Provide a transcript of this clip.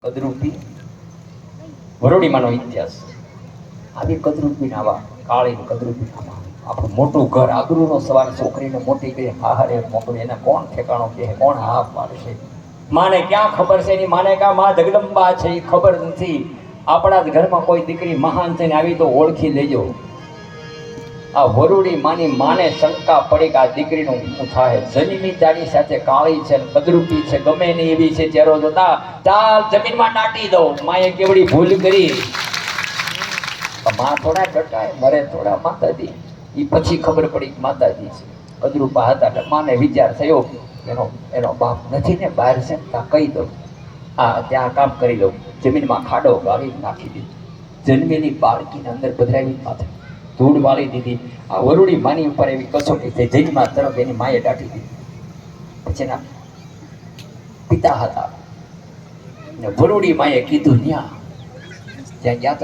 કદરૂપી વરોડીમાંનો ઇતિહાસ આવી કદરૂપી નાવા કાળી કદરૂપી નાવા આપણું મોટું ઘર આબરૂનો સવાલ છોકરીને મોટી કરી હારે મોકલી એને કોણ ઠેકાણો કે કોણ હા પાડશે માને ક્યાં ખબર છે એની માને કા માં જગદંબા છે એ ખબર નથી આપણા જ ઘરમાં કોઈ દીકરી મહાન થઈને આવી તો ઓળખી લેજો આ વરુડી માની માને શંકા પડી કે આ દીકરીનું શું થાય જન્મી તારી સાથે કાળી છે કદરૂપી છે ગમે નહીં એવી છે ચહેરો જોતા ચાલ જમીનમાં દાટી દો માએ કેવડી ભૂલ કરી માં થોડા ડટાય મરે થોડા માતાજી એ પછી ખબર પડી કે માતાજી છે કદરૂપા હતા એટલે માને વિચાર થયો એનો બાપ નથી ને બહાર છે ત્યાં કહી દઉં ત્યાં કામ કરી દઉં જમીનમાં ખાડો ગાળી નાખી દીધી જન્મેલી બાળકીને અંદર પધરાવી માથે ધૂળ વાળી દીધી આ વરુડી માની ઉપર એવી કસોટી થઈ જન્મમાં તરફ એની માએ દાટી દીધી પછી એના પિતા હતા ને વરુડી માએ કીધું ત્યાં ગયા